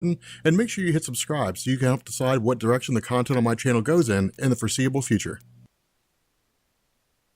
and make sure you hit subscribe so you can help decide what direction the content on my channel goes in the foreseeable future.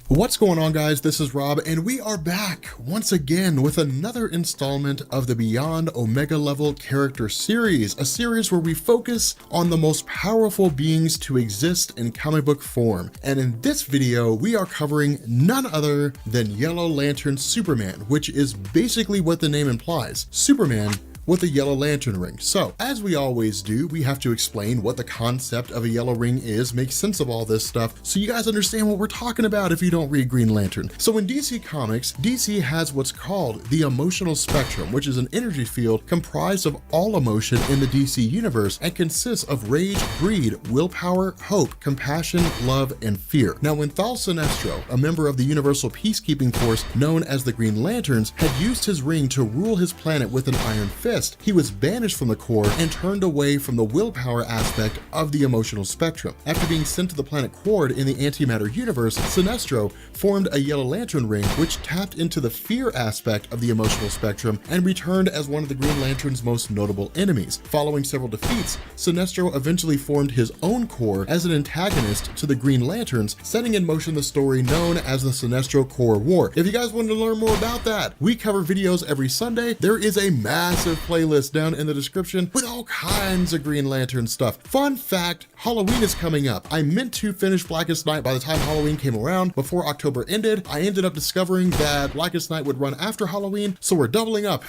What's going on, guys? This is Rob, and we are back once again with another installment of the Beyond Omega Level character series, a series where we focus on the most powerful beings to exist in comic book form. And in this video, we are covering none other than Yellow Lantern Superman, which is basically what the name implies. Superman with a yellow lantern ring. So, as we always do, we have to explain what the concept of a yellow ring is, make sense of all this stuff, so you guys understand what we're talking about if you don't read Green Lantern. So in DC Comics, DC has what's called the emotional spectrum, which is an energy field comprised of all emotion in the DC universe and consists of rage, greed, willpower, hope, compassion, love, and fear. Now, when Thal Sinestro, a member of the Universal Peacekeeping Force known as the Green Lanterns, had used his ring to rule his planet with an iron fist, he was banished from the core and turned away from the willpower aspect of the emotional spectrum. After being sent to the planet Quard in the antimatter universe, Sinestro formed a Yellow Lantern ring which tapped into the fear aspect of the emotional spectrum and returned as one of the Green Lantern's most notable enemies. Following several defeats, Sinestro eventually formed his own core as an antagonist to the Green Lanterns, setting in motion the story known as the Sinestro Core War. If you guys want to learn more about that, we cover videos every Sunday. There is a massive playlist down in the description with all kinds of Green Lantern stuff. Fun fact, Halloween is coming up. I meant to finish Blackest Night by the time Halloween came around. Before October ended, I ended up discovering that Blackest Night would run after Halloween, so we're doubling up.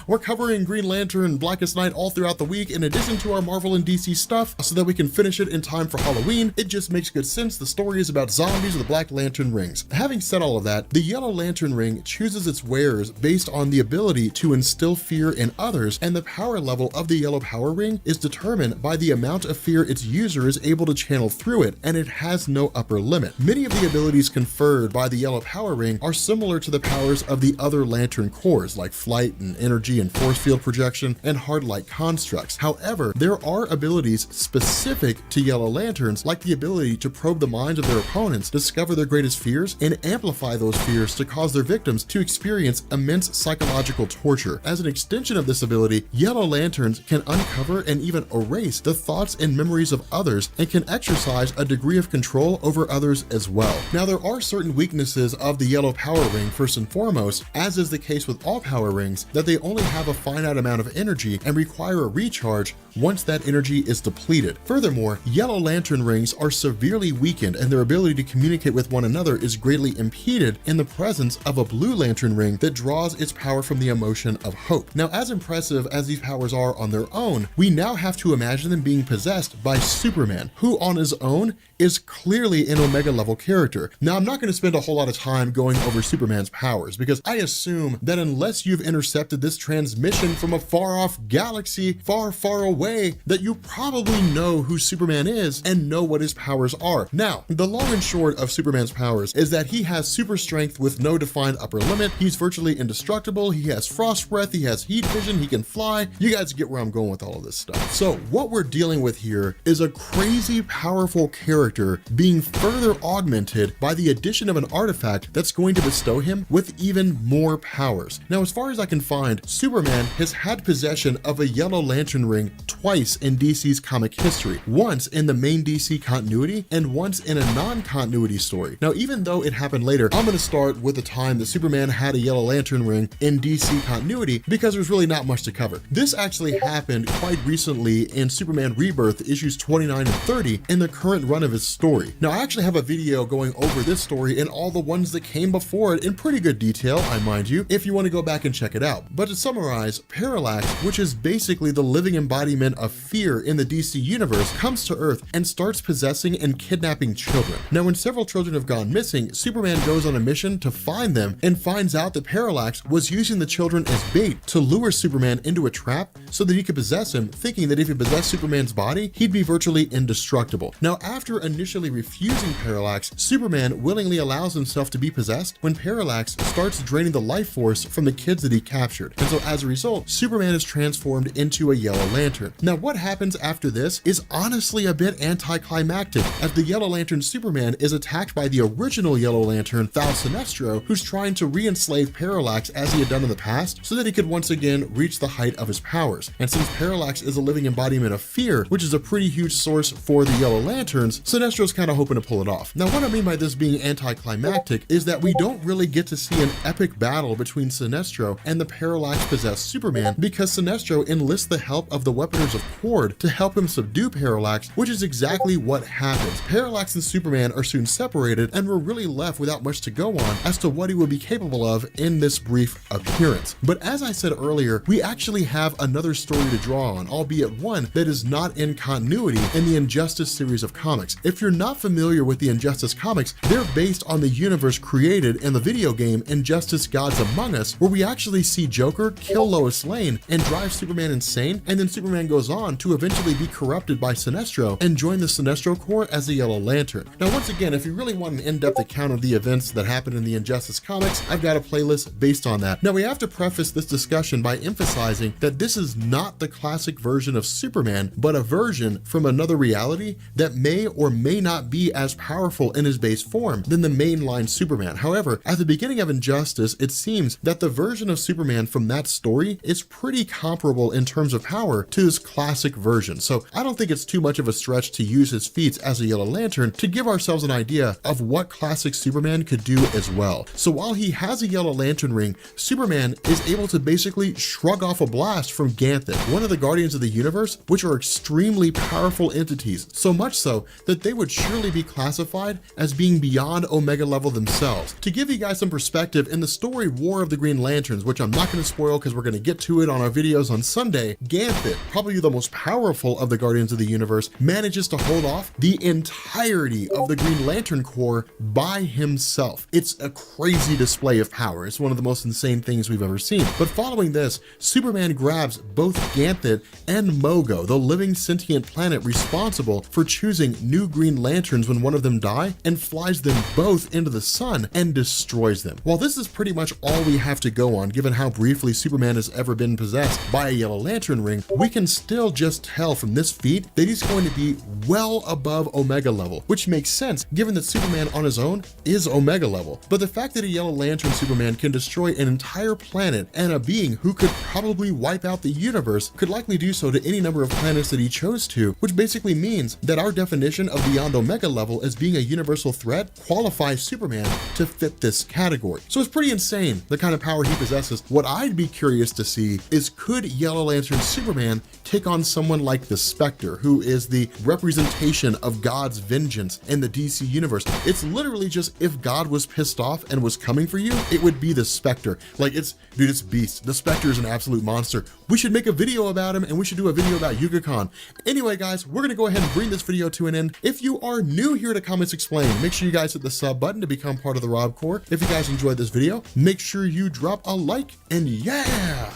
We're covering Green Lantern Blackest Night all throughout the week in addition to our Marvel and DC stuff so that we can finish it in time for Halloween. It just makes good sense. The story is about zombies with the Black Lantern rings. Having said all of that, the Yellow Lantern ring chooses its wearers based on the ability to instill fear in others, and the power level of the Yellow Power Ring is determined by the amount of fear its user is able to channel through it, and it has no upper limit. Many of the abilities conferred by the Yellow Power Ring are similar to the powers of the other Lantern cores, like flight and energy and force field projection and hard light constructs. However, there are abilities specific to Yellow Lanterns, like the ability to probe the minds of their opponents, discover their greatest fears, and amplify those fears to cause their victims to experience immense psychological torture. As an extension of this ability, Yellow Lanterns can uncover and even erase the thoughts and memories of others and can exercise a degree of control over others as well. Now, there are certain weaknesses of the Yellow Power Ring. First and foremost, as is the case with all power rings, that they only have a finite amount of energy and require a recharge once that energy is depleted. Furthermore, Yellow Lantern rings are severely weakened and their ability to communicate with one another is greatly impeded in the presence of a Blue Lantern ring that draws its power from the emotion of hope. Now, as impressive as these powers are on their own, we now have to imagine them being possessed by Superman, who on his own is clearly an Omega level character. Now, I'm not going to spend a whole lot of time going over Superman's powers because I assume that unless you've intercepted this transmission from a far off galaxy far, far away, that you probably know who Superman is and know what his powers are. Now, the long and short of Superman's powers is that he has super strength with no defined upper limit. He's virtually indestructible. He has frost breath. He has heat vision. He can fly. You guys get where I'm going with all of this stuff. So what we're dealing with here is a crazy powerful character being further augmented by the addition of an artifact that's going to bestow him with even more powers. Now, as far as I can find, Superman has had possession of a Yellow Lantern ring twice in DC's comic history, once in the main DC continuity and once in a non-continuity story. Now, even though it happened later, I'm going to start with the time that Superman had a Yellow Lantern ring in DC continuity because there's really not much to cover. This actually happened quite recently in Superman Rebirth issues 29 and 30 in the current run of his story. Now, I actually have a video going over this story and all the ones that came before it in pretty good detail, I mind you, if you want to go back and check it out. But to summarize, Parallax, which is basically the living embodiment of fear in the DC universe, comes to Earth and starts possessing and kidnapping children. Now, when several children have gone missing, Superman goes on a mission to find them and finds out that Parallax was using the children as bait to lure Superman into a trap so that he could possess him, thinking that if he possessed Superman's body, he'd be virtually indestructible. Now, after initially refusing Parallax, Superman willingly allows himself to be possessed when Parallax starts draining the life force from the kids that he captured. And so as a result, Superman is transformed into a Yellow Lantern. Now, what happens after this is honestly a bit anticlimactic, as the Yellow Lantern Superman is attacked by the original Yellow Lantern, Thal Sinestro, who's trying to re-enslave Parallax as he had done in the past, so that he could once again reach the height of his powers. And since Parallax is a living embodiment of fear, which is a pretty huge source for the Yellow Lanterns, Sinestro's kind of hoping to pull it off. Now, what I mean by this being anticlimactic is that we don't really get to see an epic battle between Sinestro and the Parallax-possessed Superman, because Sinestro enlists the help of the Weaponers of Cord to help him subdue Parallax, which is exactly what happens. Parallax and Superman are soon separated, and we're really left without much to go on as to what he would be capable of in this brief appearance. But as I said earlier, we actually have another story to draw on, albeit one that is not in continuity in the Injustice series of comics. If you're not familiar with the Injustice comics, they're based on the universe created in the video game Injustice Gods Among Us, where we actually see Joker kill Lois Lane and drive Superman insane, and then Superman goes on to eventually be corrupted by Sinestro and join the Sinestro Corps as the Yellow Lantern. Now, once again, if you really want an in-depth account of the events that happened in the Injustice comics, I've got a playlist based on that. Now, we have to preface this discussion by emphasizing that this is not the classic version of Superman, but a version from another reality that may or may not be as powerful in his base form than the mainline Superman. However, at the beginning of Injustice, it seems that the version of Superman from that story is pretty comparable in terms of power to his classic version. So I don't think it's too much of a stretch to use his feats as a Yellow Lantern to give ourselves an idea of what classic Superman could do as well. So while he has a Yellow Lantern ring, Superman is able to basically shrug off a blast from Ganthet, one of the Guardians of the Universe, which are extremely powerful entities, so much so that they would surely be classified as being beyond Omega level themselves. To give you guys some perspective, in the story War of the Green Lanterns, which I'm not going to spoil because we're going to get to it on our videos on Sunday, Ganthet, probably the most powerful of the Guardians of the Universe, manages to hold off the entirety of the Green Lantern Corps by himself. It's a crazy display of power. It's one of the most insane things we've ever seen. But following this, Superman grabs both Ganthet and Mogo, the living sentient planet responsible for choosing new Green Lanterns when one of them die, and flies them both into the sun and destroys them. While this is pretty much all we have to go on, given how briefly Superman has ever been possessed by a Yellow Lantern ring, we can still just tell from this feat that he's going to be well above Omega level, which makes sense given that Superman on his own is Omega level. But the fact that a Yellow Lantern Superman can destroy an entire planet and a being who could probably wipe out the universe could likely do so to any number of planets that he chose to, which basically means that our definition of beyond Omega level as being a universal threat qualifies Superman to fit this category. So it's pretty insane the kind of power he possesses. What I'd be curious to see is, could Yellow Lantern Superman take on someone like the Spectre, who is the representation of God's vengeance in the DC universe? It's literally just, if God was pissed off and was coming for you, it would be the Spectre. Like, it's beast. The Spectre is an absolute monster. We should make a video about him, and we should do a video about Yuga Khan. Anyway, guys, we're gonna go ahead and bring this video to an end. If you are new here to Comics Explained, make sure you guys hit the sub button to become part of the Rob Corps. If you guys enjoyed this video, make sure you drop a like, and yeah,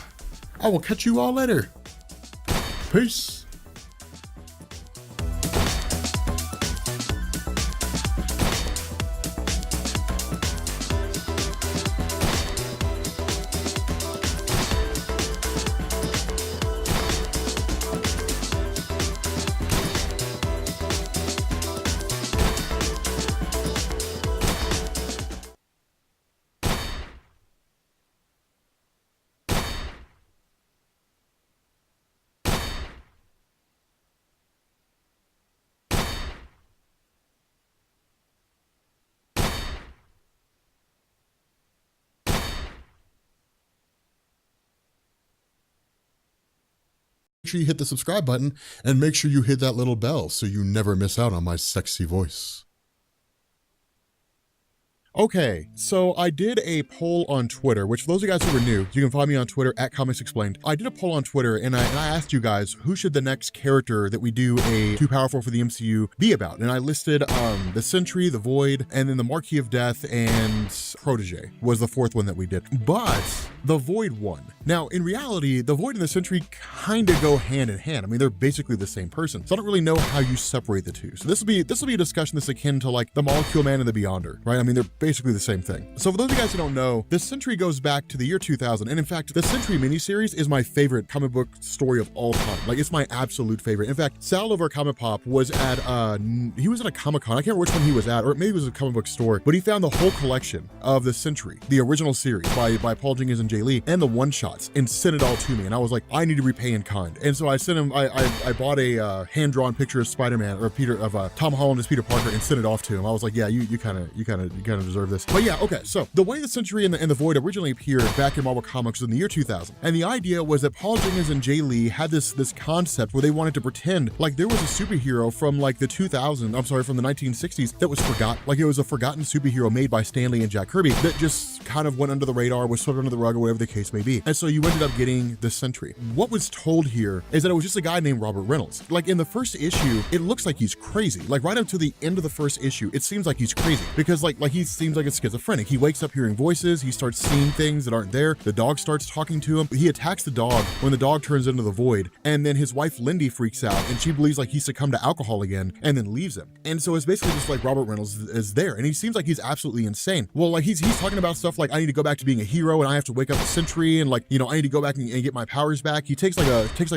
I will catch you all later. Peace. Make sure you hit the subscribe button and make sure you hit that little bell so you never miss out on my sexy voice. Okay, so I did a poll on Twitter, which for those of you guys who are new, you can find me on Twitter at Comics Explained. I did a poll on Twitter and I asked you guys, who should the next character that we do a Too Powerful for the MCU be about? And I listed the Sentry, the Void, and then the Marquis of Death, and Protege was the fourth one that we did. But the Void won. Now, in reality, the Void and the Sentry kind of go hand in hand. I mean, they're basically the same person. So I don't really know how you separate the two. So this will be a discussion that's akin to like the Molecule Man and the Beyonder, right? I mean, they're basically the same thing. So for those of you guys who don't know, the Sentry goes back to the year 2000. And in fact, the Sentry miniseries is my favorite comic book story of all time. Like, it's my absolute favorite. In fact, Sal over at Comic Pop was at, he was at a Comic-Con. I can't remember which one he was at, or maybe it was a comic book store, but he found the whole collection of the Sentry, the original series by Paul Jenkins and Jay Lee, and the one-shots, and sent it all to me. And I was like, I need to repay in kind. And so I sent him, I bought a hand-drawn picture of Spider-Man, or Tom Holland as Peter Parker, and sent it off to him. I was like, yeah, you kind of deserve this. But yeah, okay, so the way the Sentry and the Void originally appeared back in Marvel Comics was in the year 2000. And the idea was that Paul Jenkins and Jay Lee had this concept where they wanted to pretend like there was a superhero from like the 1960s that was forgotten. Like, it was a forgotten superhero made by Stan Lee and Jack Kirby that just kind of went under the radar, was swept under the rug, or whatever the case may be. And so you ended up getting the Sentry. What was told here is that it was just a guy named Robert Reynolds. Like, in the first issue, it looks like he's crazy. Like, right up to the end of the first issue, it seems like he's crazy because like he seems like a schizophrenic. He wakes up hearing voices, he starts seeing things that aren't there. The dog starts talking to him. He attacks the dog when the dog turns into the Void, and then his wife Lindy freaks out and she believes like he succumbed to alcohol again and then leaves him. And so it's basically just like Robert Reynolds is there, and he seems like he's absolutely insane. Well, like he's talking about stuff like, I need to go back to being a hero and I have to wake up the Sentry, and like, you know, I need to go back and get my powers back. He takes like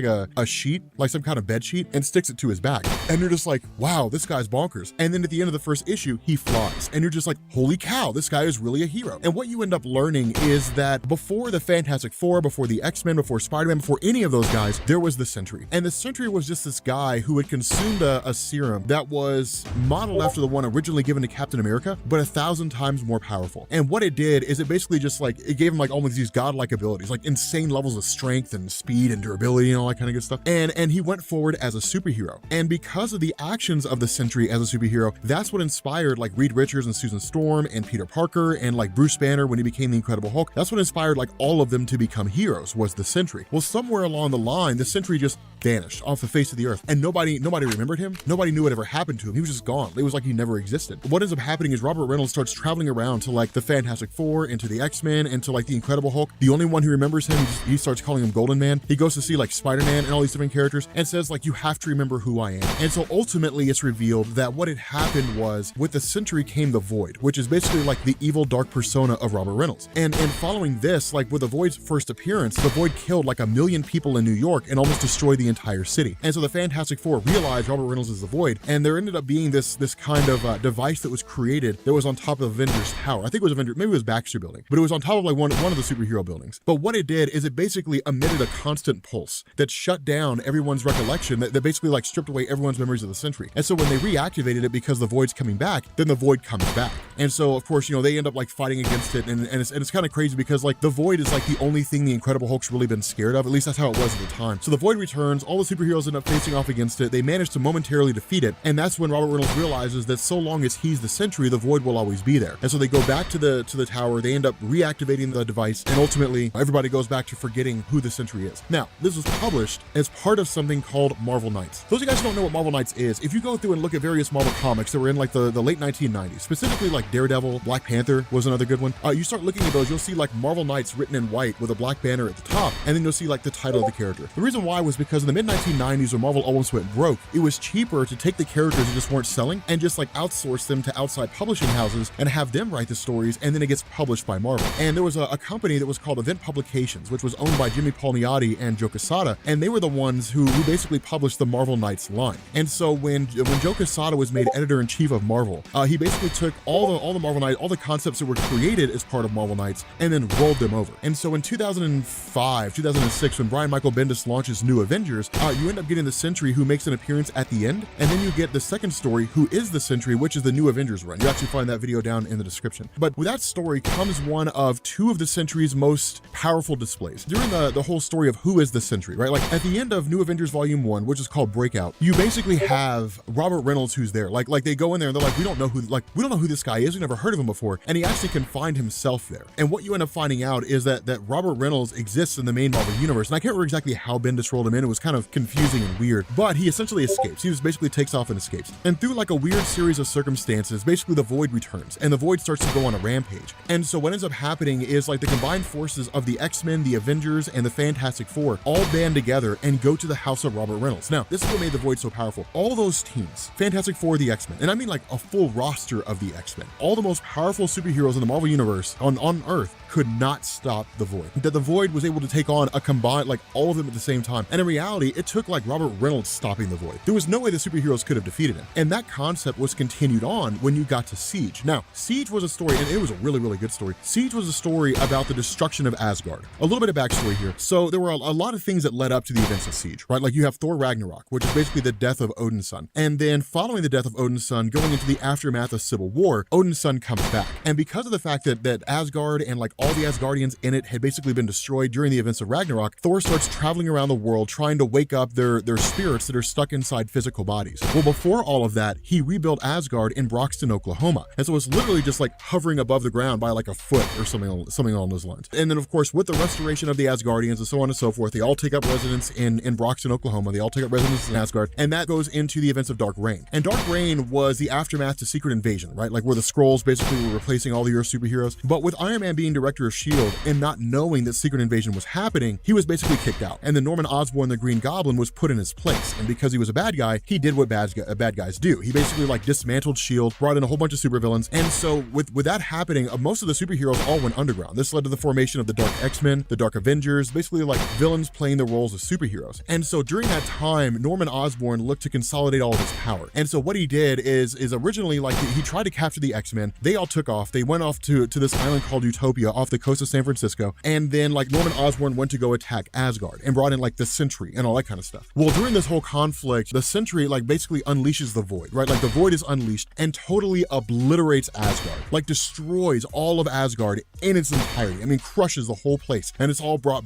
a sheet, like some kind of bed sheet, and sticks it to his back. And you're just like, wow, this guy's bonkers. And then at the end of the first issue, he flies, and you're just like, holy cow, this guy is really a hero. And what you end up learning is that before the Fantastic Four, before the X-Men, before Spider-Man, before any of those guys, there was the Sentry. And the Sentry was just this guy who had consumed a serum that was modeled after the one originally given to Captain America, but 1,000 times more powerful. And what it did is it basically just like, it gave him like almost these godlike abilities, like insane levels of strength and speed and durability and all that kind of good stuff. And he went forward as a superhero. And because of the actions of the Sentry as a superhero, that's what inspired like Reed Richards and Susan Storm and Peter Parker and like Bruce Banner when he became the Incredible Hulk. That's what inspired like all of them to become heroes, was the Sentry. Well, somewhere along the line, the Sentry just vanished off the face of the earth, and nobody remembered him. Nobody knew what ever happened to him. He was just gone. It was like he never existed. What ends up happening is Robert Reynolds starts traveling around to like the Fantastic Four, into the X-Men, into like the Incredible Hulk. The only one who remembers him, he starts calling him Golden Man. He goes to see like Spider-Man and all these different characters and says like, you have to remember who I am. And so ultimately it's revealed that what had happened was, with the Sentry came the Void, which is basically like the evil dark persona of Robert Reynolds. And following this, like with the Void's first appearance, the Void killed like 1 million people in New York and almost destroyed the entire city. And so the Fantastic Four realized Robert Reynolds is the Void, and there ended up being this kind of device that was created that was on top of Avengers Tower. I think it was maybe it was Baxter Building, but it was on top of like one of the superhero buildings. But what it did is it basically emitted a constant pulse that shut down everyone's recollection, that basically like stripped away everyone's memories of the Sentry. And so when they reactivated it, because the Void's coming back, then the Void comes back. And so of course, you know, they end up like fighting against it, and it's kind of crazy because like the Void is like the only thing the Incredible Hulk's really been scared of. At least that's how it was at the time. So the Void returns, all the superheroes end up facing off against it. They manage to momentarily defeat it, and that's when Robert Reynolds realizes that so long as he's the Sentry, the Void will always be there. And so they go back to the tower, they end up reactivating the device, and ultimately everybody goes back to forgetting who the Sentry is. Now, this was published as part of something called Marvel Knights. Those of you guys who don't know what Marvel Knights is, if you go through and look at various Marvel comics that were in like the late 1990s, specifically like Daredevil, Black Panther was another good one. You start looking at those, you'll see like Marvel Knights written in white with a black banner at the top, and then you'll see like the title of the character. The reason why was because in the mid-1990s, when Marvel almost went broke, it was cheaper to take the characters that just weren't selling and just like outsource them to outside publishing houses and have them write the stories, and then it gets published by Marvel. And there was a company that was called Event Publications, which was owned by Jimmy Palmiotti and Joe Quesada, and they were the ones who basically published the Marvel Knights line. And so when Joe Quesada was made editor-in-chief of Marvel, he basically took all the Marvel Knights, all the concepts that were created as part of Marvel Knights, and then rolled them over. And so in 2005, 2006, when Brian Michael Bendis launches New Avengers, you end up getting the Sentry, who makes an appearance at the end, and then you get the second story, who is the Sentry, which is the New Avengers run. You actually find that video down in the description. But with that story comes one of two of the Sentry's most powerful displays. During the whole story of who is the Sentry, right? Like at the end of New Avengers Volume 1, which is called Breakout, you basically have Robert Reynolds who's there. Like they go in there and they're like, we don't know who this guy is. We never heard of him before. And he actually can find himself there. And what you end up finding out is that Robert Reynolds exists in the main Marvel universe. And I can't remember exactly how Bendis rolled him in. It was kind of confusing and weird, but he essentially escapes. He just basically takes off and escapes. And through like a weird series of circumstances, basically the Void returns, and the Void starts to go on a rampage. And so what ends up happening is like the combined forces of the X-Men, the Avengers, and the Fantastic Four all band together and go to the house of Robert Reynolds. Now, this is what made the Void so powerful. All those teams, Fantastic Four, the X-Men, and I mean like a full roster of the X-Men, all all the most powerful superheroes in the Marvel Universe on Earth could not stop the Void. That the Void was able to take on a combined, like all of them at the same time. And in reality, it took like Robert Reynolds stopping the Void. There was no way the superheroes could have defeated him. And that concept was continued on when you got to Siege. Now, Siege was a story, and it was a really, really good story. Siege was a story about the destruction of Asgard. A little bit of backstory here. So there were a lot of things that led up to the events of Siege, right? Like you have Thor Ragnarok, which is basically the death of Odin's son. And then following the death of Odin's son, going into the aftermath of Civil War, Odin's son comes back. And because of the fact that Asgard and like all the Asgardians in it had basically been destroyed during the events of Ragnarok, Thor starts traveling around the world trying to wake up their spirits that are stuck inside physical bodies. Well, before all of that, he rebuilt Asgard in Broxton, Oklahoma. And so it's literally just like hovering above the ground by like a foot or something along those lines. And then of course, with the restoration of the Asgardians and so on and so forth, they all take up residence in Broxton, Oklahoma. They all take up residence in Asgard. And that goes into the events of Dark Reign. And Dark Reign was the aftermath to Secret Invasion, right? Like where the Skrulls basically were replacing all the Earth superheroes. But with Iron Man being director of S.H.I.E.L.D. and not knowing that Secret Invasion was happening, he was basically kicked out. And then Norman Osborn, the Green Goblin, was put in his place. And because he was a bad guy, he did what bad guys do. He basically like dismantled S.H.I.E.L.D., brought in a whole bunch of supervillains. And so with that happening, most of the superheroes all went underground. This led to the formation of the Dark X-Men, the Dark Avengers, basically like villains playing the roles of superheroes. And so during that time, Norman Osborn looked to consolidate all of his power. And so what he did is originally like he tried to capture the X-Men. They all took off. They went off to this island called Utopia off the coast of San Francisco. And then like Norman Osborn went to go attack Asgard and brought in like the Sentry and all that kind of stuff. Well, during this whole conflict, the Sentry like basically unleashes the Void, right? Like the Void is unleashed and totally obliterates Asgard, like destroys all of Asgard in its entirety. I mean, crushes the whole place, and it's all brought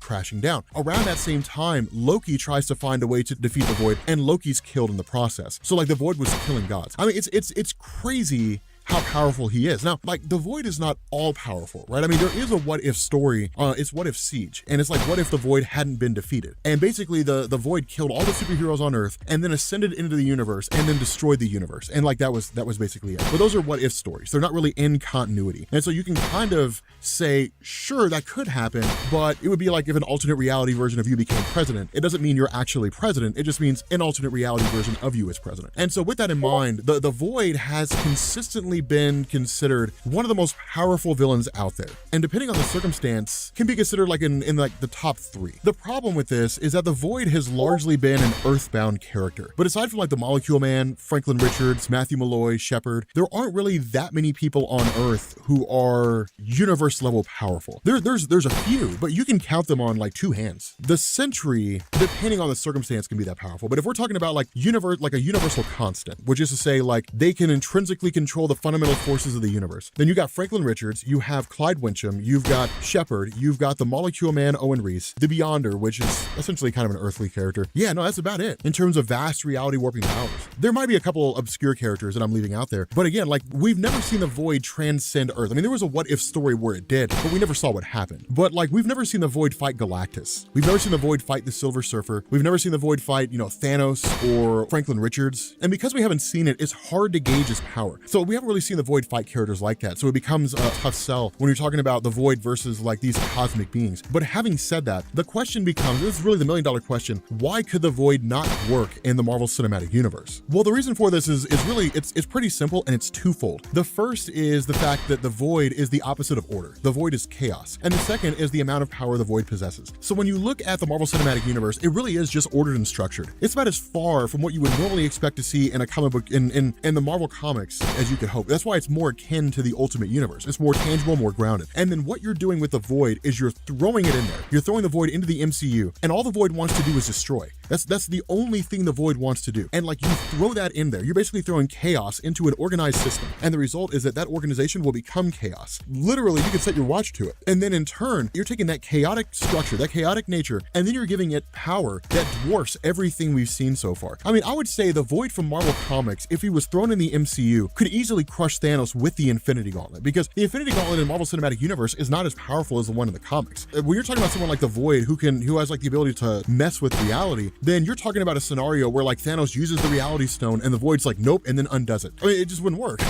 crashing down. Around that same time, Loki tries to find a way to defeat the Void, and Loki's killed in the process. So like the Void was killing gods. I mean, it's crazy how powerful he is. Now, like the Void is not all powerful, right? I mean, there is a what if story. It's what if Siege, and it's like what if the Void hadn't been defeated, and basically the Void killed all the superheroes on Earth and then ascended into the universe and then destroyed the universe, and like that was basically it. But those are what if stories. They're not really in continuity, and so you can kind of say, sure, that could happen, but it would be like if an alternate reality version of you became president. It doesn't mean you're actually president. It just means an alternate reality version of you is president. And so with that in mind, the Void has consistently been considered one of the most powerful villains out there, and depending on the circumstance can be considered like in like the top 3. The problem with this is that the Void has largely been an earthbound character, but aside from like the Molecule Man, Franklin Richards, Matthew Malloy, Shepard, there aren't really that many people on Earth who are universe level powerful. There's a few, but you can count them on like 2 hands. The Sentry, depending on the circumstance, can be that powerful, but if we're talking about like a universal constant, which is to say like they can intrinsically control the fundamental forces of the universe, then you got Franklin Richards, you have Clyde Wincham, you've got Shepard, you've got the Molecule Man Owen Reese, the Beyonder, which is essentially kind of an earthly character. Yeah, no, that's about it in terms of vast reality warping powers. There might be a couple obscure characters that I'm leaving out there, but again, like we've never seen the Void transcend Earth. I mean, there was a what if story where it did, but we never saw what happened. But like we've never seen the Void fight Galactus. We've never seen the Void fight the Silver Surfer. We've never seen the Void fight, Thanos or Franklin Richards. And because we haven't seen it, it's hard to gauge his power. So we haven't really seen the Void fight characters like that. So it becomes a tough sell when you're talking about the Void versus like these cosmic beings. But having said that, the question becomes, this is really the $1 million question, why could the Void not work in the Marvel Cinematic Universe? Well, the reason for this is really, it's pretty simple, and it's twofold. The first is the fact that the Void is the opposite of order. The Void is chaos. And the second is the amount of power the Void possesses. So when you look at the Marvel Cinematic Universe, it really is just ordered and structured. It's about as far from what you would normally expect to see in a comic book in the Marvel comics as you could hope. That's why it's more akin to the Ultimate Universe. It's more tangible, more grounded. And then what you're doing with the Void is you're throwing it in there. You're throwing the Void into the MCU, and all the Void wants to do is destroy. That's the only thing the Void wants to do. And like you throw that in there, you're basically throwing chaos into an organized system. And the result is that organization will become chaos. Literally, you can set your watch to it. And then in turn, you're taking that chaotic structure, that chaotic nature, and then you're giving it power that dwarfs everything we've seen so far. I mean, I would say the Void from Marvel Comics, if he was thrown in the MCU, could easily crush Thanos with the Infinity Gauntlet, because the Infinity Gauntlet in Marvel Cinematic Universe is not as powerful as the one in the comics. When you're talking about someone like the Void who has like the ability to mess with reality, then you're talking about a scenario where like Thanos uses the reality stone and the Void's like, nope, and then undoes it. I mean, it just wouldn't work.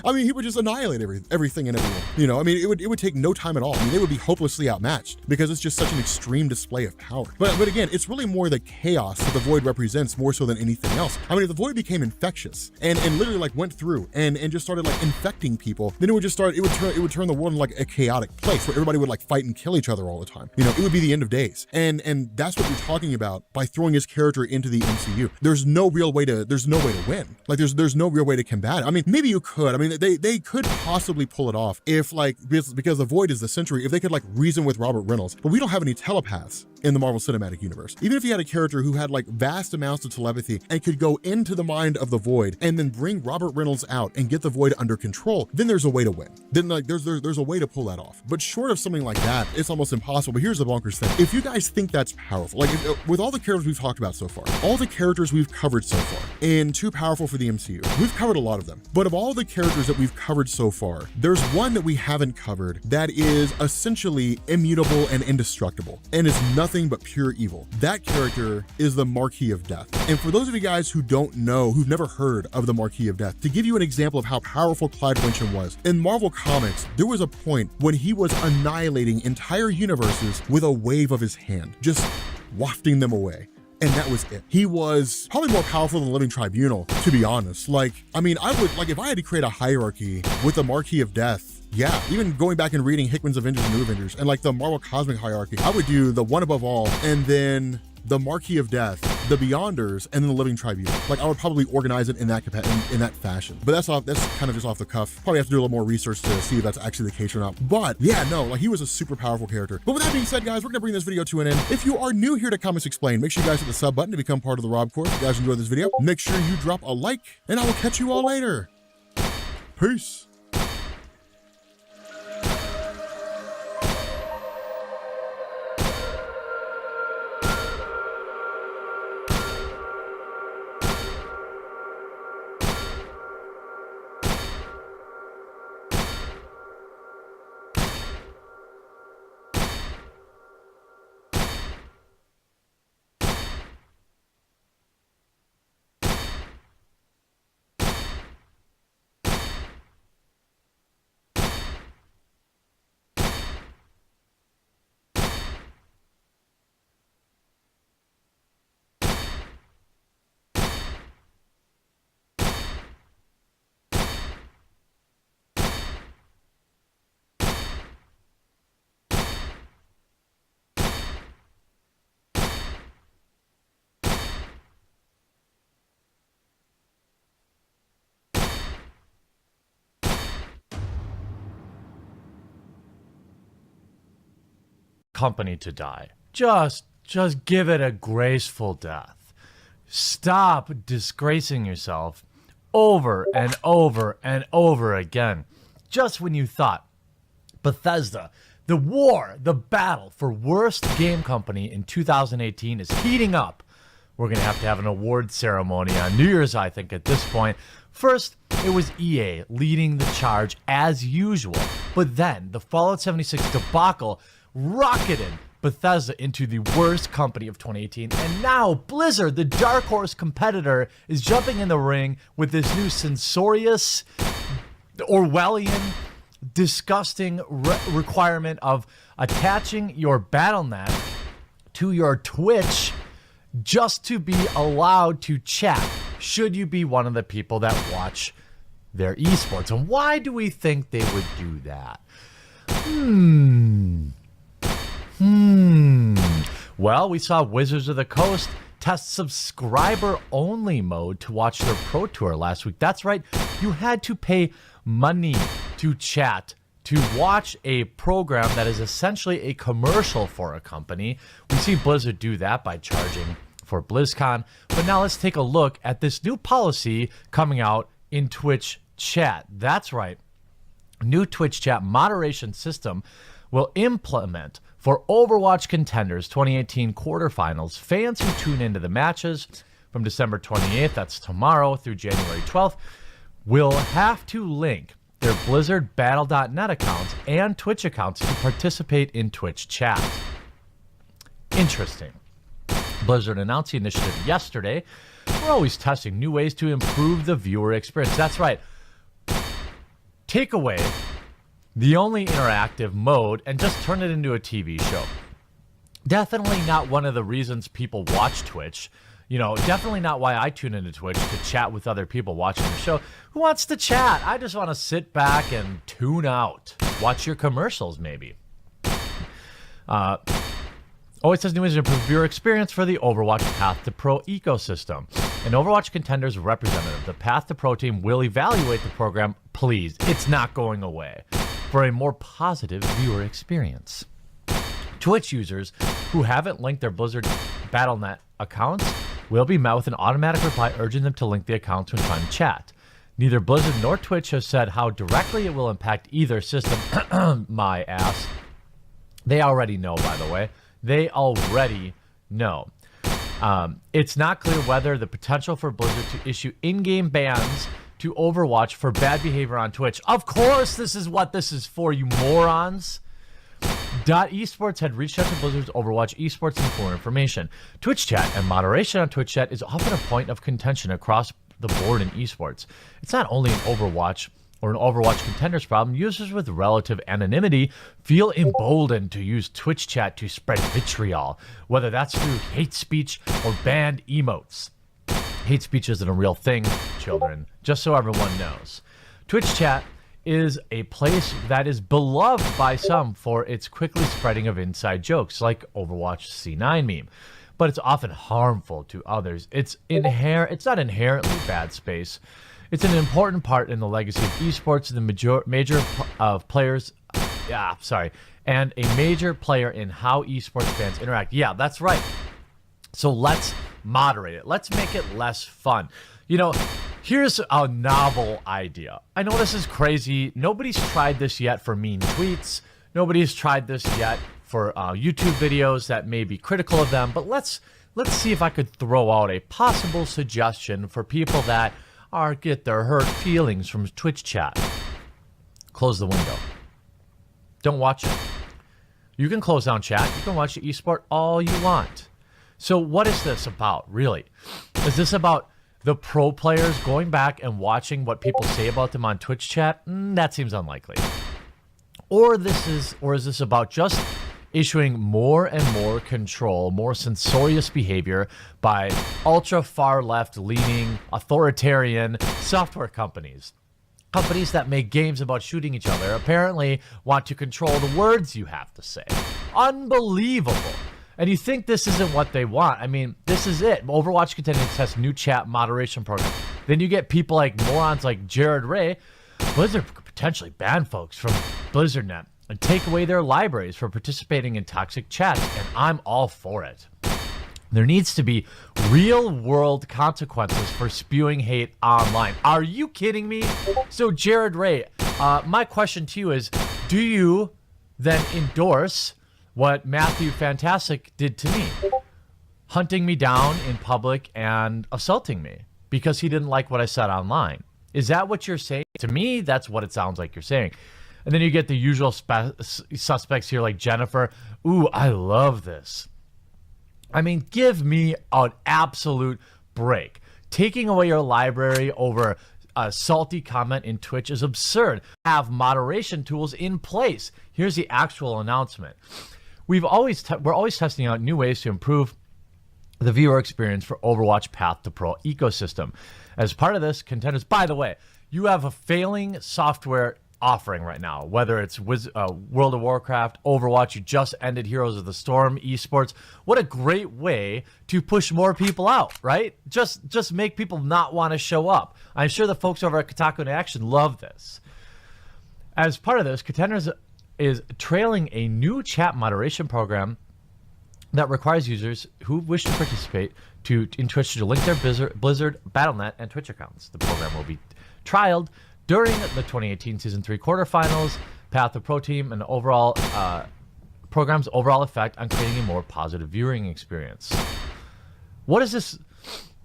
I mean, he would just annihilate everything and everyone. You know, I mean, it would take no time at all. I mean, they would be hopelessly outmatched because it's just such an extreme display of power. But again, it's really more the chaos that the Void represents more so than anything else. I mean, if the Void became infectious and literally like went through and just started like infecting people, then it would turn the world into like a chaotic place where everybody would like fight and kill each other all the time. You know, it would be the end of days. And that's what you're talking about by throwing his character into the MCU. There's no way to win. Like there's no real way to combat it. I mean, maybe you could. I mean, they could possibly pull it off if like, because the Void is the Sentry, if they could like reason with Robert Reynolds, but we don't have any telepaths in the Marvel Cinematic Universe. Even if you had a character who had like vast amounts of telepathy and could go into the mind of the Void and then bring Robert Reynolds out and get the Void under control, then there's a way to win. Then like there's a way to pull that off. But short of something like that, it's almost impossible. But here's the bonkers thing. If you guys think that's powerful, like with all the characters we've talked about so far, all the characters we've covered so far in Too Powerful for the MCU, we've covered a lot of them. But of all the characters that we've covered so far, there's one that we haven't covered that is essentially immutable and indestructible and is nothing but pure evil. That character is the Marquis of Death. And for those of you guys who don't know, who've never heard of the Marquis of Death, to give you an example of how powerful Clyde Wincham was, in Marvel Comics, there was a point when he was annihilating entire universes with a wave of his hand, just wafting them away. And that was it. He was probably more powerful than the Living Tribunal, to be honest. Like, I mean, I would, like, if I had to create a hierarchy with the Marquis of Death, yeah, even going back and reading Hickman's Avengers and New Avengers and like the Marvel Cosmic Hierarchy, I would do the one above all and then the Marquis of Death, the Beyonders, and then the Living Tribunal. Like I would probably organize it in that fashion. But that's kind of just off the cuff. Probably have to do a little more research to see if that's actually the case or not. But yeah, no, like he was a super powerful character. But with that being said, guys, we're gonna bring this video to an end. If you are new here to Comics Explained, make sure you guys hit the sub button to become part of the Rob Corps. If you guys enjoyed this video, make sure you drop a like, and I will catch you all later. Peace. Company to die. Just give it a graceful death. Stop disgracing yourself over and over and over again. Just when you thought Bethesda, the battle for worst game company in 2018 is heating up. We're going to have an award ceremony on New Year's, I think, at this point. First, it was EA leading the charge as usual. But then the Fallout 76 debacle rocketed Bethesda into the worst company of 2018. And now Blizzard, the dark horse competitor, is jumping in the ring with this new censorious, Orwellian, disgusting requirement of attaching your Battle.net to your Twitch just to be allowed to chat should you be one of the people that watch their esports. And why do we think they would do that? Well, we saw Wizards of the Coast test subscriber-only mode to watch their Pro Tour last week. That's right, you had to pay money to chat to watch a program that is essentially a commercial for a company. We see Blizzard do that by charging for BlizzCon. But now let's take a look at this new policy coming out in Twitch chat. That's right, new Twitch chat moderation system will implement for Overwatch Contenders 2018 quarterfinals. Fans who tune into the matches from December 28th, that's tomorrow, through January 12th, will have to link their Blizzard Battle.net accounts and Twitch accounts to participate in Twitch chat. Interesting. Blizzard announced the initiative yesterday. We're always testing new ways to improve the viewer experience. That's right. Take away the only interactive mode and just turn it into a TV show. Definitely not one of the reasons people watch Twitch. You know, definitely not why I tune into Twitch, to chat with other people watching the show. Who wants to chat? I just want to sit back and tune out. Watch your commercials, maybe. Always has new ways to improve viewer experience for the Overwatch Path to Pro ecosystem. An Overwatch Contenders representative, the Path to Pro team will evaluate the program. Please, it's not going away. For a more positive viewer experience. Twitch users who haven't linked their Blizzard Battle.net accounts will be met with an automatic reply urging them to link the accounts when trying to chat. Neither Blizzard nor Twitch have said how directly it will impact either system. My ass. They already know, by the way. They already know. It's not clear whether the potential for Blizzard to issue in-game bans to Overwatch for bad behavior on Twitch. Of course, this is what this is for, you morons. Esports had reached out to Blizzard's Overwatch esports and for information. Twitch chat and moderation on Twitch chat is often a point of contention across the board in esports. It's not only an Overwatch or an Overwatch Contenders problem. Users with relative anonymity feel emboldened to use Twitch chat to spread vitriol, whether that's through hate speech or banned emotes. Hate speech isn't a real thing, children, just so everyone knows. Twitch chat is a place that is beloved by some for its quickly spreading of inside jokes, like Overwatch C9 meme. But it's often harmful to others. It's not inherently bad space. It's an important part in the legacy of esports and the major of players. And a major player in how esports fans interact. Yeah, that's right. So let's moderate it. Let's make it less fun. You know, here's a novel idea. I know this is crazy. Nobody's tried this yet for mean tweets. Nobody's tried this yet for YouTube videos that may be critical of them. But let's see if I could throw out a possible suggestion for people that get their hurt feelings from Twitch chat. Close the window. Don't watch it. You can close down chat. You can watch the esport all you want. So what is this about, really? Is this about the pro players going back and watching what people say about them on Twitch chat? That seems unlikely. Or is this about just issuing more and more control, more censorious behavior by ultra far left leaning authoritarian software companies? Companies that make games about shooting each other apparently want to control the words you have to say. Unbelievable. And you think this isn't what they want. I mean, this is it. Overwatch Contenders has new chat moderation program. Then you get people like morons like Jared Ray. Blizzard could potentially ban folks from BlizzardNet and take away their libraries for participating in toxic chats, and I'm all for it. There needs to be real-world consequences for spewing hate online. Are you kidding me? So, Jared Ray, my question to you is, do you then endorse what Matthew Fantastic did to me? Hunting me down in public and assaulting me because he didn't like what I said online. Is that what you're saying? To me, that's what it sounds like you're saying. And then you get the usual suspects here like Jennifer. Ooh, I love this. I mean, give me an absolute break. Taking away your library over a salty comment in Twitch is absurd. Have moderation tools in place. Here's the actual announcement. We're always testing out new ways to improve the viewer experience for Overwatch Path to Pro ecosystem. As part of this, Contenders, by the way, you have a failing software offering right now, whether it's World of Warcraft, Overwatch, you just ended Heroes of the Storm, esports. What a great way to push more people out, right? Just make people not want to show up. I'm sure the folks over at Kotaku in Action love this. As part of this, Contenders is trailing a new chat moderation program that requires users who wish to participate in Twitch to link their Blizzard, Battle.net, and Twitch accounts. The program will be trialed during the 2018 Season 3 quarterfinals. Path to Pro team and program's overall effect on creating a more positive viewing experience. What is this?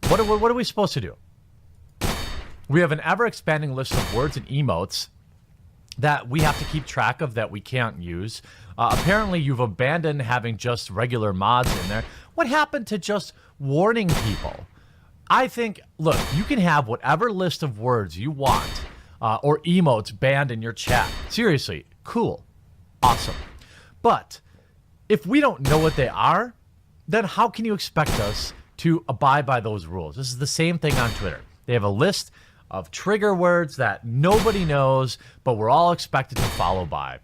What are we supposed to do? We have an ever-expanding list of words and emotes that we have to keep track of that we can't use. Apparently, you've abandoned having just regular mods in there. What happened to just warning people? I think, look, you can have whatever list of words you want or emotes banned in your chat. Seriously, cool, awesome. But if we don't know what they are, then how can you expect us to abide by those rules? This is the same thing on Twitter. They have a list of trigger words that nobody knows, but we're all expected to follow by.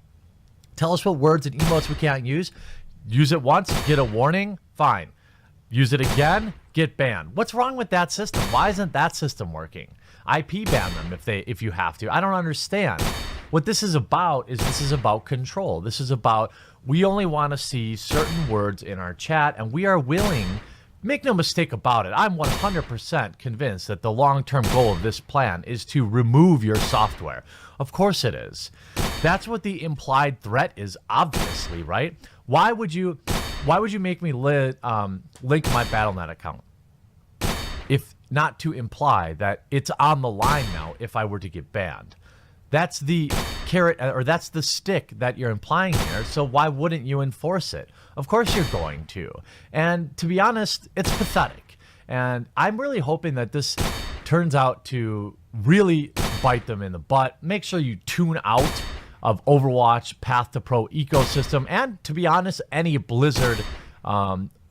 Tell us what words and emotes we can't use. Use it once, get a warning, fine. Use it again, get banned. What's wrong with that system? Why isn't that system working? IP ban them if you have to. I don't understand. What this is about control. This is about, we only want to see certain words in our chat, and we are willing, make no mistake about it, I'm 100% convinced that the long-term goal of this plan is to remove your software. Of course it is. That's what the implied threat is, obviously, right? Why would you make me link my Battle.net account? If not to imply that it's on the line now if I were to get banned. That's the carrot, or that's the stick that you're implying here. So why wouldn't you enforce it? Of course you're going to. And to be honest, it's pathetic. And I'm really hoping that this turns out to really bite them in the butt. Make sure you tune out of Overwatch, Path to Pro ecosystem, and to be honest, any Blizzard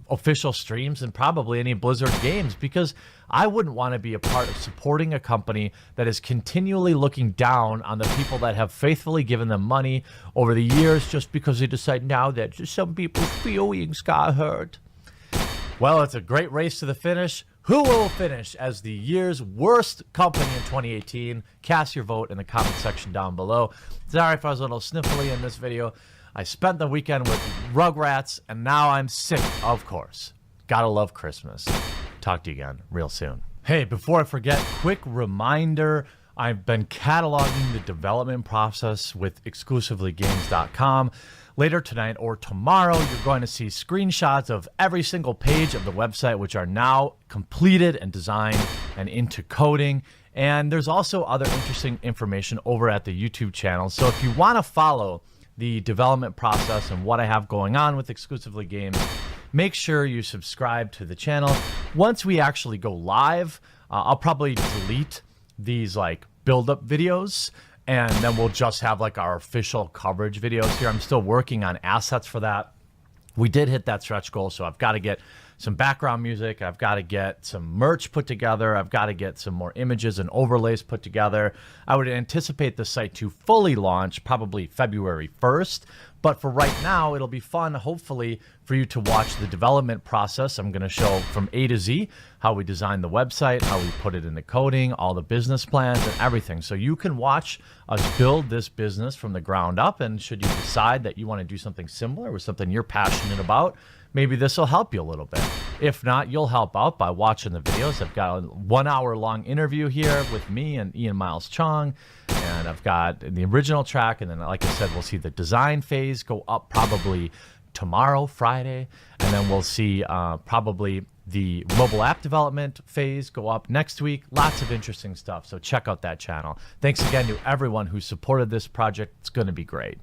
official streams and probably any Blizzard games, because I wouldn't want to be a part of supporting a company that is continually looking down on the people that have faithfully given them money over the years just because they decide now that some people's feelings got hurt. Well, it's a great race to the finish. Who will finish as the year's worst company in 2018? Cast your vote in the comment section down below. Sorry if I was a little sniffly in this video. I spent the weekend with Rugrats, and now I'm sick, of course. Gotta love Christmas. Talk to you again real soon. Hey, before I forget, quick reminder, I've been cataloging the development process with exclusivelygames.com. Later tonight or tomorrow, you're going to see screenshots of every single page of the website, which are now completed and designed and into coding. And there's also other interesting information over at the YouTube channel. So if you want to follow the development process and what I have going on with Exclusively Games, make sure you subscribe to the channel. Once we actually go live, I'll probably delete these like build-up videos, and then we'll just have like our official coverage videos here. I'm still working on assets for that. We did hit that stretch goal, so I've got to get some background music. I've got to get some merch put together. I've got to get some more images and overlays put together. I would anticipate the site to fully launch probably February 1st. But for right now, it'll be fun, hopefully, for you to watch the development process. I'm going to show from A to Z how we design the website, how we put it into coding, all the business plans and everything. So you can watch us build this business from the ground up. And should you decide that you want to do something similar with something you're passionate about, maybe this will help you a little bit. If not, you'll help out by watching the videos. I've got a 1 hour long interview here with me and Ian Miles Chong. And I've got the original track. And then, like I said, we'll see the design phase go up probably tomorrow, Friday. And then we'll see probably the mobile app development phase go up next week. Lots of interesting stuff. So check out that channel. Thanks again to everyone who supported this project. It's going to be great.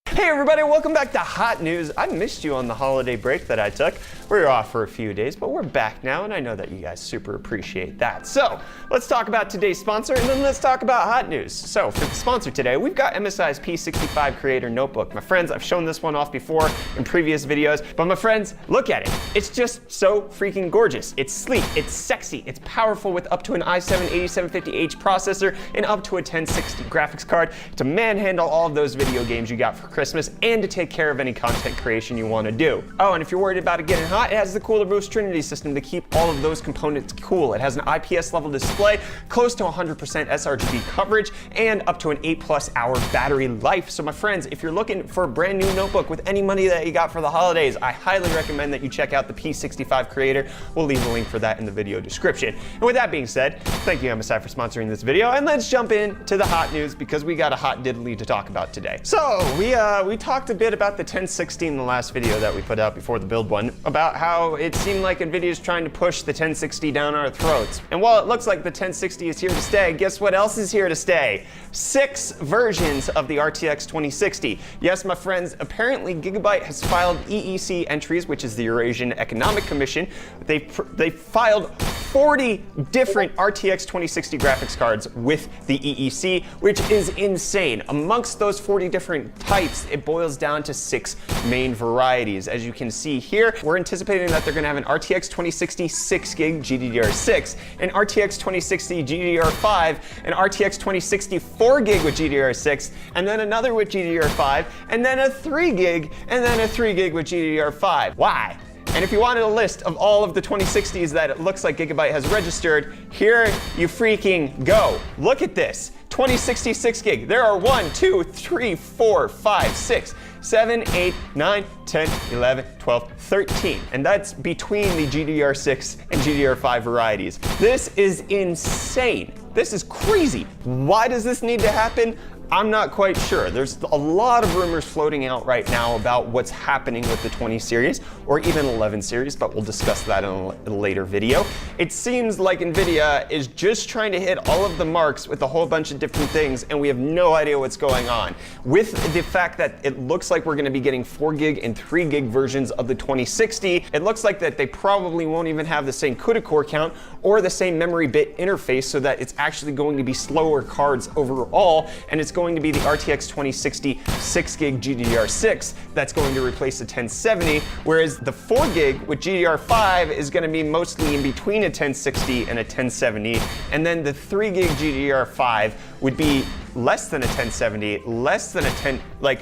Hey everybody, welcome back to Hot News. I missed you on the holiday break that I took. We were off for a few days, but we're back now, and I know that you guys super appreciate that. So let's talk about today's sponsor, and then let's talk about Hot News. So for the sponsor today, we've got MSI's P65 Creator Notebook. My friends, I've shown this one off before in previous videos, but my friends, look at it. It's just so freaking gorgeous. It's sleek, it's sexy, it's powerful with up to an i7-8750H processor and up to a 1060 graphics card to manhandle all of those video games you got for Christmas and to take care of any content creation you want to do. Oh, and if you're worried about it getting hot, it has the Cooler Boost Trinity system to keep all of those components cool. It has an IPS level display, close to 100% sRGB coverage, and up to an 8+ hour battery life. So my friends, if you're looking for a brand new notebook with any money that you got for the holidays, I highly recommend that you check out the P65 Creator. We'll leave a link for that in the video description. And with that being said, thank you MSI for sponsoring this video, and let's jump into the hot news because we got a hot diddly to talk about today. So we we talked a bit about the 1060 in the last video that we put out before the build one, about how it seemed like NVIDIA is trying to push the 1060 down our throats. And while it looks like the 1060 is here to stay, guess what else is here to stay? 6 versions of the RTX 2060. Yes, my friends, apparently Gigabyte has filed EEC entries, which is the Eurasian Economic Commission. They filed 40 different RTX 2060 graphics cards with the EEC, which is insane. Amongst those 40 different types, it boils down to 6 main varieties. As you can see here, we're anticipating that they're gonna have an RTX 2060 6GB GDDR6, an RTX 2060 GDDR5, an RTX 2060 4GB with GDDR6, and then another with GDDR5, and then a 3GB, and then a 3GB with GDDR5. Why? And if you wanted a list of all of the 2060s that it looks like Gigabyte has registered, here you freaking go. Look at this, 2060 6GB. There are 1, 2, 3, 4, 5, 6, 7, 8, 9, 10, 11, 12, 13. And that's between the GDDR6 and GDDR5 varieties. This is insane. This is crazy. Why does this need to happen? I'm not quite sure. There's a lot of rumors floating out right now about what's happening with the 20 series or even 11 series, but we'll discuss that in a later video. It seems like NVIDIA is just trying to hit all of the marks with a whole bunch of different things, and we have no idea what's going on. With the fact that it looks like we're going to be getting 4GB and 3GB versions of the 2060, it looks like that they probably won't even have the same CUDA core count or the same memory bit interface, so that it's actually going to be slower cards overall, and it's going to be the RTX 2060 6GB GDDR6 that's going to replace the 1070, whereas the 4GB with GDDR5 is going to be mostly in between a 1060 and a 1070, and then the 3GB GDDR5 would be less than a 1070, less than a 10, like,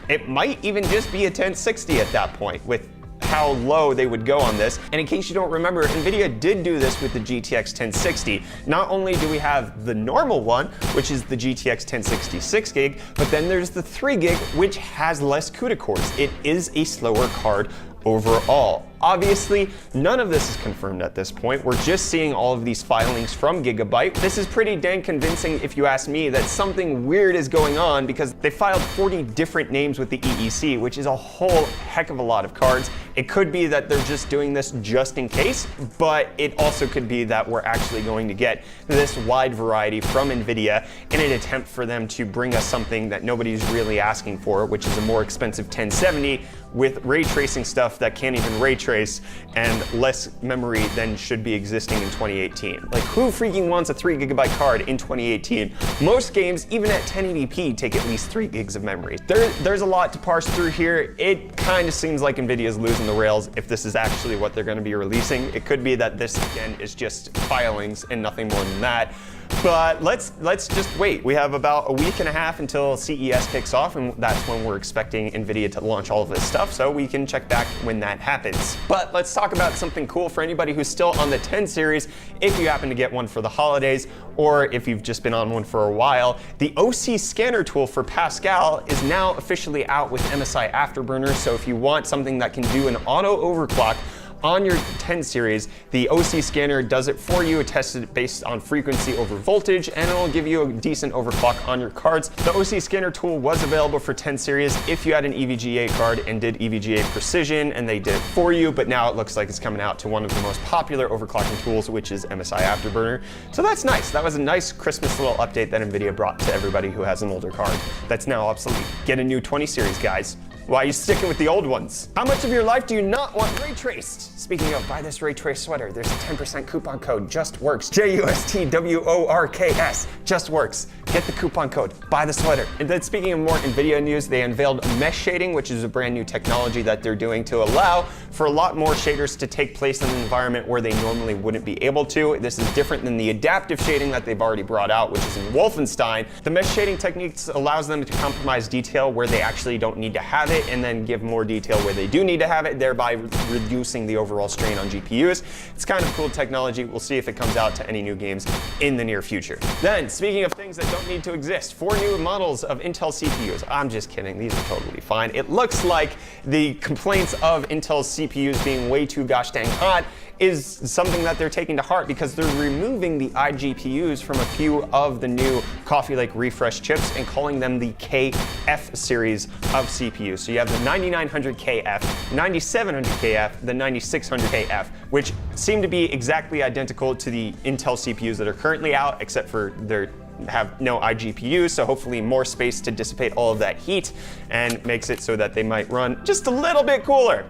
it might even just be a 1060 at that point with how low they would go on this. And in case you don't remember, NVIDIA did do this with the GTX 1060. Not only do we have the normal one, which is the GTX 1060 6GB, but then there's the 3GB, which has less CUDA cores. It is a slower card overall. Obviously, none of this is confirmed at this point. We're just seeing all of these filings from Gigabyte. This is pretty dang convincing, if you ask me, that something weird is going on, because they filed 40 different names with the EEC, which is a whole heck of a lot of cards. It could be that they're just doing this just in case, but it also could be that we're actually going to get this wide variety from NVIDIA in an attempt for them to bring us something that nobody's really asking for, which is a more expensive 1070 with ray tracing stuff that can't even ray trace and less memory than should be existing in 2018. Like, who freaking wants a 3GB card in 2018? Most games, even at 1080p, take at least 3 gigs of memory. There's a lot to parse through here. It kind of seems like NVIDIA's losing the rails if this is actually what they're going to be releasing. It could be that this, again, is just filings and nothing more than that. But let's just wait. We have about a week and a half until CES kicks off, and that's when we're expecting NVIDIA to launch all of this stuff, so we can check back when that happens. But let's talk about something cool for anybody who's still on the 10 series, if you happen to get one for the holidays, or if you've just been on one for a while. The OC scanner tool for Pascal is now officially out with MSI Afterburner, so if you want something that can do an auto overclock on your 10 series, the OC scanner does it for you. It tests it based on frequency over voltage, and it'll give you a decent overclock on your cards. The OC scanner tool was available for 10 series if you had an EVGA card and did EVGA Precision, and they did it for you, but now it looks like it's coming out to one of the most popular overclocking tools, which is MSI Afterburner. So that's nice. That was a nice Christmas little update that NVIDIA brought to everybody who has an older card that's now obsolete. Get a new 20 series, guys. Why are you sticking with the old ones? How much of your life do you not want ray traced? Speaking of, buy this ray trace sweater. There's a 10% coupon code, JUSTWORKS, JUSTWORKS, just works. Get the coupon code, buy the sweater. And then speaking of more NVIDIA news, they unveiled mesh shading, which is a brand new technology that they're doing to allow for a lot more shaders to take place in an environment where they normally wouldn't be able to. This is different than the adaptive shading that they've already brought out, which is in Wolfenstein. The mesh shading techniques allows them to compromise detail where they actually don't need to have it, and then give more detail where they do need to have it, thereby reducing the overall strain on GPUs. It's kind of cool technology. We'll see if it comes out to any new games in the near future. Then, speaking of things that don't don't need to exist. 4 new models of Intel CPUs. I'm just kidding, these are totally fine. It looks like the complaints of Intel CPUs being way too gosh dang hot is something that they're taking to heart, because they're removing the iGPUs from a few of the new Coffee Lake refresh chips and calling them the KF series of CPUs. So you have the 9900KF, 9700KF, the 9600KF, which seem to be exactly identical to the Intel CPUs that are currently out, except for they're have no iGPUs, so hopefully more space to dissipate all of that heat, and makes it so that they might run just a little bit cooler.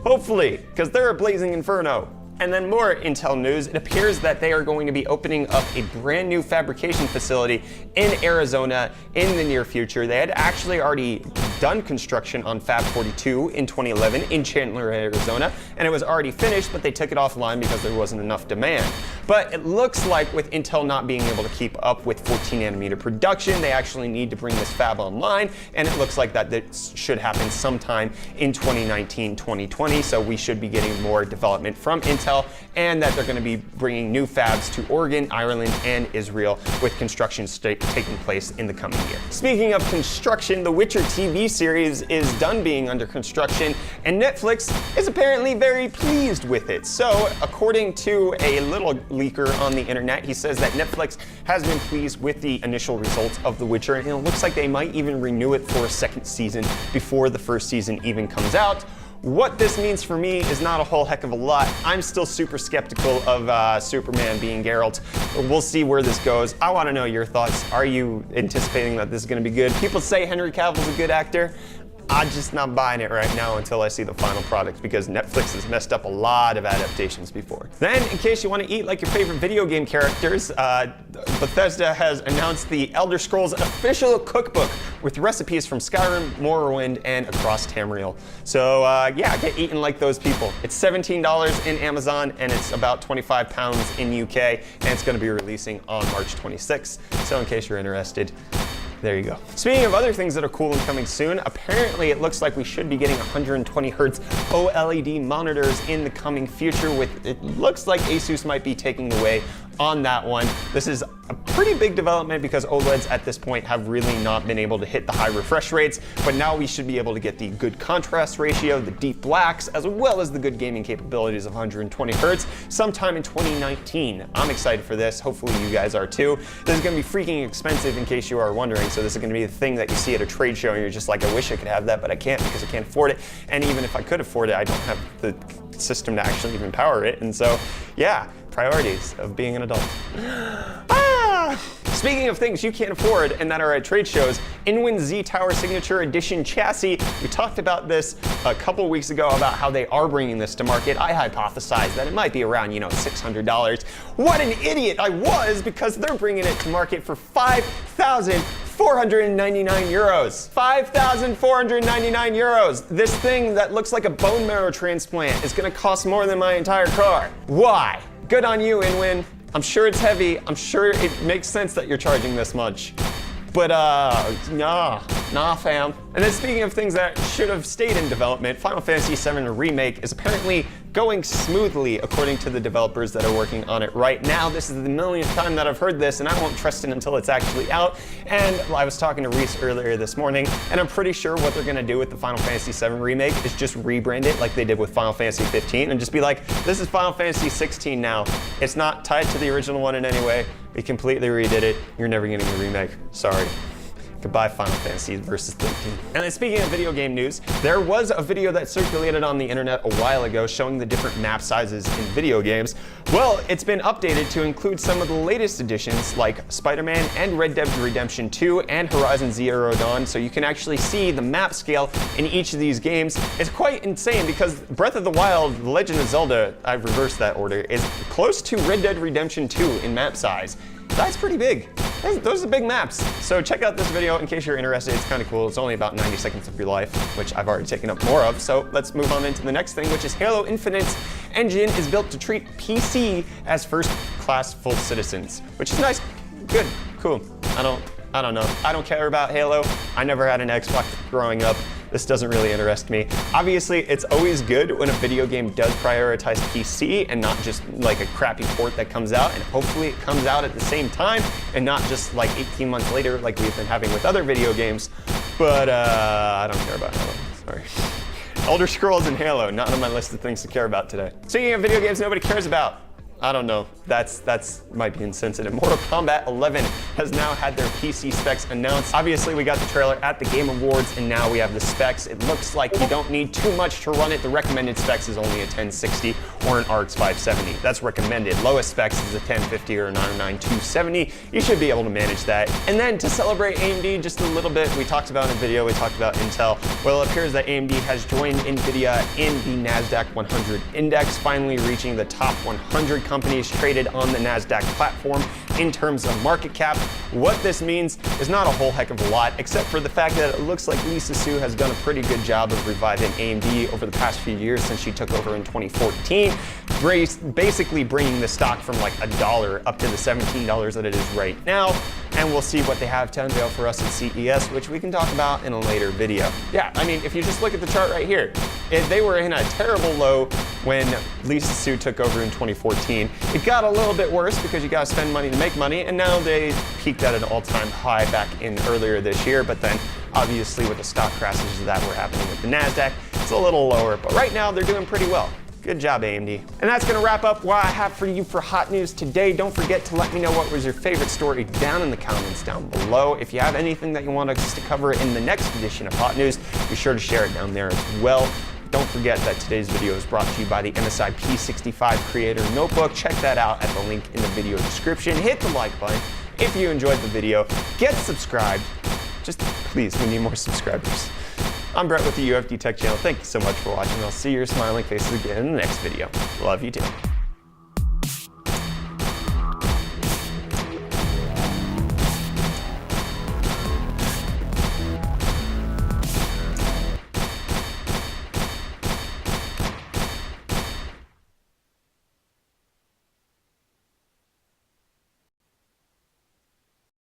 Hopefully, because they're a blazing inferno. And then more Intel news, it appears that they are going to be opening up a brand new fabrication facility in Arizona in the near future. They had actually already done construction on Fab 42 in 2011 in Chandler, Arizona, and it was already finished, but they took it offline because there wasn't enough demand. But it looks like with Intel not being able to keep up with 14 nanometer production, they actually need to bring this fab online, and it looks like that should happen sometime in 2019, 2020, so we should be getting more development from Intel, and that they're going to be bringing new fabs to Oregon, Ireland, and Israel, with construction taking place in the coming year. Speaking of construction, the Witcher TV series is done being under construction, and Netflix is apparently very pleased with it. So, according to a little leaker on the internet, he says that Netflix has been pleased with the initial results of The Witcher, and it looks like they might even renew it for a second season before the first season even comes out. What this means for me is not a whole heck of a lot. I'm still super skeptical of Superman being Geralt. We'll see where this goes. I want to know your thoughts. Are you anticipating that this is going to be good? People say Henry Cavill's a good actor. I'm just not buying it right now until I see the final product, because Netflix has messed up a lot of adaptations before. Then, in case you want to eat like your favorite video game characters, Bethesda has announced the Elder Scrolls official cookbook with recipes from Skyrim, Morrowind, and across Tamriel. So yeah, get eaten like those people. It's $17 in Amazon, and it's about £25 in UK, and it's going to be releasing on March 26th. So in case you're interested, there you go. Speaking of other things that are cool and coming soon, apparently it looks like we should be getting 120 Hz OLED monitors in the coming future. It looks like Asus might be taking the way on that one. This is a pretty big development because OLEDs at this point have really not been able to hit the high refresh rates, but now we should be able to get the good contrast ratio, the deep blacks, as well as the good gaming capabilities of 120 Hz sometime in 2019. I'm excited for this. Hopefully you guys are too. This is going to be freaking expensive in case you are wondering, so this is going to be the thing that you see at a trade show and you're just like, I wish I could have that, but I can't because I can't afford it. And even if I could afford it, I don't have the system to actually even power it. And so, yeah, priorities of being an adult. Speaking of things you can't afford and that are at trade shows, Inwin Z Tower Signature Edition chassis. We talked about this a couple weeks ago about how they are bringing this to market. I hypothesized that it might be around, $600. What an idiot I was, because they're bringing it to market for 5,499 euros. 5,499 euros. This thing that looks like a bone marrow transplant is going to cost more than my entire car. Why? Good on you, Inwin. I'm sure it's heavy. I'm sure it makes sense that you're charging this much. But nah, fam. And then speaking of things that should have stayed in development, Final Fantasy VII Remake is apparently going smoothly according to the developers that are working on it right now. This is the millionth time that I've heard this, and I won't trust it until it's actually out. And I was talking to Reese earlier this morning, and I'm pretty sure what they're gonna do with the Final Fantasy VII Remake is just rebrand it like they did with Final Fantasy 15 and just be like, this is Final Fantasy 16 now. It's not tied to the original one in any way. We completely redid it. You're never getting a remake. Sorry. Goodbye, Final Fantasy Versus 13. And then speaking of video game news, there was a video that circulated on the internet a while ago showing the different map sizes in video games. Well, it's been updated to include some of the latest additions like Spider-Man and Red Dead Redemption 2 and Horizon Zero Dawn, so you can actually see the map scale in each of these games. It's quite insane because Breath of the Wild, The Legend of Zelda, I've reversed that order, is close to Red Dead Redemption 2 in map size. That's pretty big. Those are big maps. So check out this video in case you're interested. It's kind of cool. It's only about 90 seconds of your life, which I've already taken up more of. So let's move on into the next thing, which is Halo Infinite's engine is built to treat PC as first-class full citizens, which is nice. Good, cool. I don't know. I don't care about Halo. I never had an Xbox growing up. This doesn't really interest me. Obviously, it's always good when a video game does prioritize PC and not just like a crappy port that comes out, and hopefully it comes out at the same time and not just like 18 months later like we've been having with other video games. But I don't care about Halo, sorry. Elder Scrolls and Halo, not on my list of things to care about today. Speaking of video games nobody cares about, I don't know, that's might be insensitive. Mortal Kombat 11 has now had their PC specs announced. Obviously, we got the trailer at the Game Awards, and now we have the specs. It looks like you don't need too much to run it. The recommended specs is only a 1060 or an RX 570. That's recommended. Lowest specs is a 1050 or a 909 270. You should be able to manage that. And then to celebrate AMD just a little bit, we talked about in a video, we talked about Intel. Well, it appears that AMD has joined NVIDIA in the NASDAQ 100 index, finally reaching the top 100 companies traded on the NASDAQ platform in terms of market cap. What this means is not a whole heck of a lot, except for the fact that it looks like Lisa Su has done a pretty good job of reviving AMD over the past few years since she took over in 2014, basically bringing the stock from like $1 up to the $17 that it is right now. And we'll see what they have to unveil for us at CES, which we can talk about in a later video. Yeah, I mean, if you just look at the chart right here, they were in a terrible low when Lisa Su took over in 2014. It got a little bit worse because you gotta spend money to make money, and now they peaked at an all-time high back in earlier this year, but then obviously with the stock crashes that were happening with the NASDAQ, it's a little lower, but right now they're doing pretty well. Good job, AMD. And that's gonna wrap up what I have for you for hot news today. Don't forget to let me know what was your favorite story down in the comments down below. If you have anything that you want us to cover in the next edition of Hot News, be sure to share it down there as well. Don't forget that today's video is brought to you by the MSI P65 Creator Notebook. Check that out at the link in the video description. Hit the like button if you enjoyed the video. Get subscribed. Just please, we need more subscribers. I'm Brett with the UFD Tech Channel. Thank you so much for watching. I'll see your smiling faces again in the next video. Love you too.